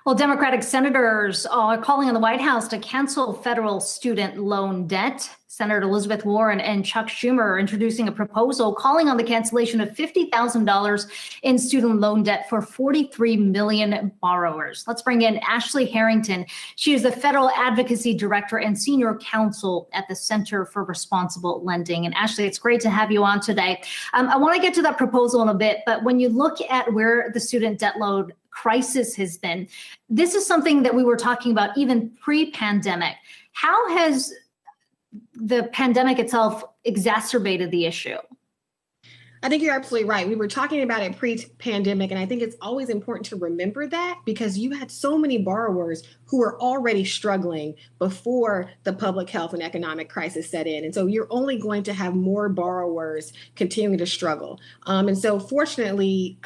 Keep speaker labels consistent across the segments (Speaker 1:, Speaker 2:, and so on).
Speaker 1: Well, Democratic senators are calling on the White House to cancel federal student loan debt. Senator Elizabeth Warren and Chuck Schumer are introducing a proposal calling on the cancellation of $50,000 in student loan debt for 43 million borrowers. Let's bring in Ashley Harrington. She is the Federal Advocacy Director and Senior Counsel at the Center for Responsible Lending. And Ashley, it's great to have you on today. I want to get to that proposal in a bit, but when you look at where the student debt load crisis has been, this is something that we were talking about even pre-pandemic. How has the pandemic itself exacerbated the issue?
Speaker 2: I think you're absolutely right. We were talking about it pre-pandemic, and I think it's always important to remember that because you had so many borrowers who were already struggling before the public health and economic crisis set in. And so you're only going to have more borrowers continuing to struggle. And so fortunately,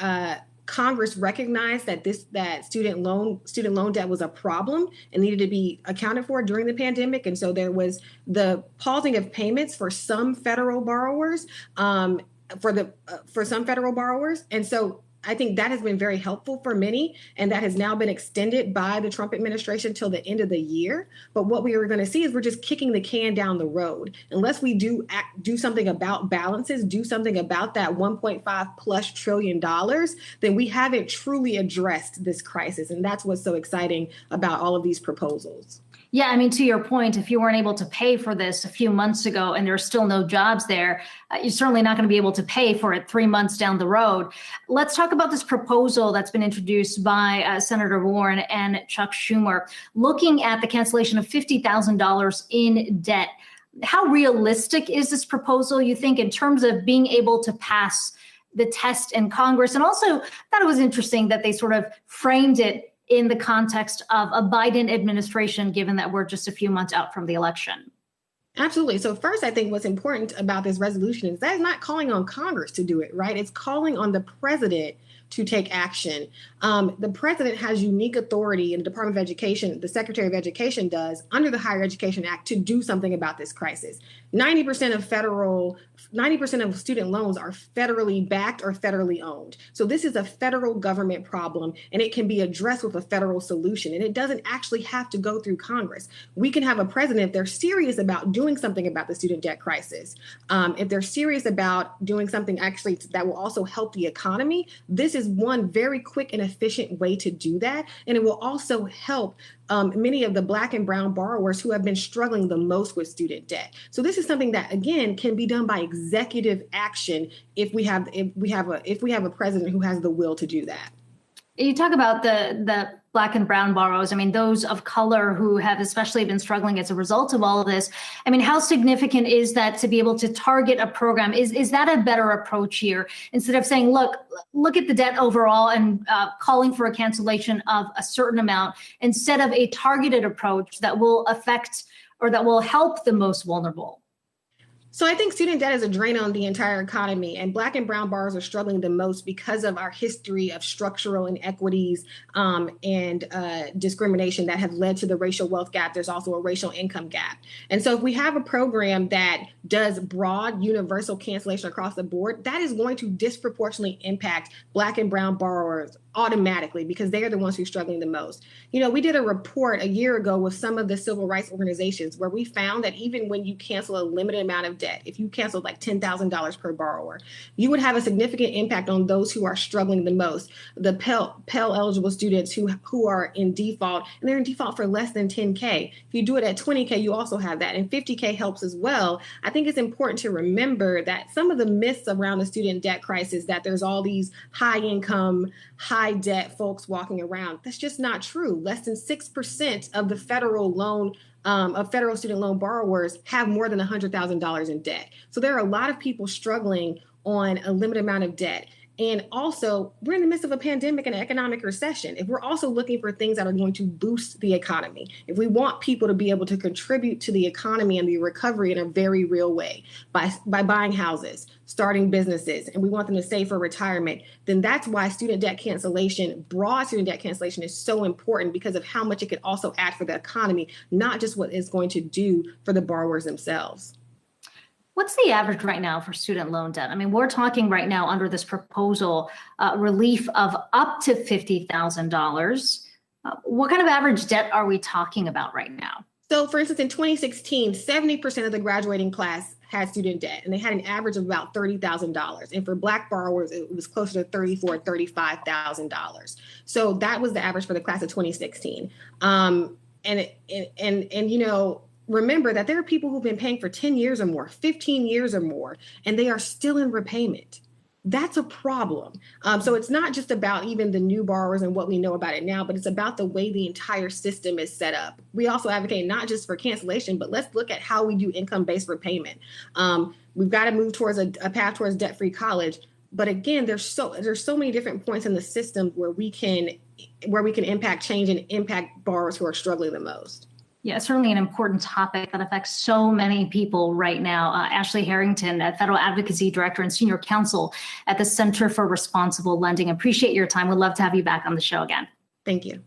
Speaker 2: Congress recognized that student loan debt was a problem and needed to be accounted for during the pandemic. And so there was the pausing of payments for some federal borrowers, for some federal borrowers. And so I think that has been very helpful for many, and that has now been extended by the Trump administration till the end of the year. But what we are going to see is we're just kicking the can down the road. Unless we do something about balances, do something about that $1.5+ trillion, then we haven't truly addressed this crisis. And that's what's so exciting about all of these proposals.
Speaker 1: Yeah, I mean, to your point, if you weren't able to pay for this a few months ago and there's still no jobs there, you're certainly not going to be able to pay for it 3 months down the road. Let's talk about this proposal that's been introduced by Senator Warren and Chuck Schumer, looking at the cancellation of $50,000 in debt. How realistic is this proposal, you think, in terms of being able to pass the test in Congress? And also, I thought it was interesting that they sort of framed it in the context of a Biden administration, given that we're just a few months out from the election.
Speaker 2: Absolutely. So first, I think what's important about this resolution is that it's not calling on Congress to do it, right? It's calling on the president to take action. The president has unique authority in the Department of Education, the Secretary of Education does, under the Higher Education Act, to do something about this crisis. 90% of student loans are federally backed or federally owned. So this is a federal government problem, and it can be addressed with a federal solution. And it doesn't actually have to go through Congress. We can have a president, if they're serious about doing something about the student debt crisis, if they're serious about doing something actually that will also help the economy, this is one very quick and efficient way to do that. And it will also help many of the Black and brown borrowers who have been struggling the most with student debt. So this is something that, again, can be done by executive action if we have a president who has the will to do that.
Speaker 1: You talk about the Black and brown borrowers. I mean, those of color who have especially been struggling as a result of all of this. I mean, how significant is that to be able to target a program? Is that a better approach here? Instead of saying, look at the debt overall and calling for a cancellation of a certain amount, instead of a targeted approach that will affect or that will help the most vulnerable?
Speaker 2: So I think student debt is a drain on the entire economy, and Black and brown borrowers are struggling the most because of our history of structural inequities and discrimination that have led to the racial wealth gap. There's also a racial income gap. And so if we have a program that does broad universal cancellation across the board, that is going to disproportionately impact Black and brown borrowers automatically because they are the ones who are struggling the most. You know, we did a report a year ago with some of the civil rights organizations where we found that even when you cancel a limited amount of debt, if you canceled like $10,000 per borrower, you would have a significant impact on those who are struggling the most. The Pell eligible students who are in default, and they're in default for less than 10K. If you do it at 20K, you also have that, and 50K helps as well. I think it's important to remember that some of the myths around the student debt crisis, that there's all these high income, high debt folks walking around. That's just not true. Less than 6% of the federal student loan borrowers have more than $100,000 in debt. So there are a lot of people struggling on a limited amount of debt. And also, we're in the midst of a pandemic and economic recession. If we're also looking for things that are going to boost the economy, if we want people to be able to contribute to the economy and the recovery in a very real way by buying houses, starting businesses, and we want them to save for retirement, then that's why student debt cancellation, broad student debt cancellation, is so important because of how much it could also add for the economy, not just what it's going to do for the borrowers themselves.
Speaker 1: What's the average right now for student loan debt? I mean, we're talking right now under this proposal, relief of up to $50,000. What kind of average debt are we talking about right now?
Speaker 2: So for instance, in 2016, 70% of the graduating class had student debt, and they had an average of about $30,000. And for Black borrowers, it was closer to $34,000, $35,000. So that was the average for the class of 2016. Remember that there are people who've been paying for 10 years or more, 15 years or more, and they are still in repayment. That's a problem. So it's not just about even the new borrowers and what we know about it now, but it's about the way the entire system is set up. We also advocate not just for cancellation, but let's look at how we do income-based repayment. We've got to move towards a path towards debt-free college. But again, there's so many different points in the system where we can impact change and impact borrowers who are struggling the most.
Speaker 1: Yeah, certainly an important topic that affects so many people right now. Ashley Harrington, Federal Advocacy Director and Senior Counsel at the Center for Responsible Lending. Appreciate your time. We'd love to have you back on the show again.
Speaker 2: Thank you.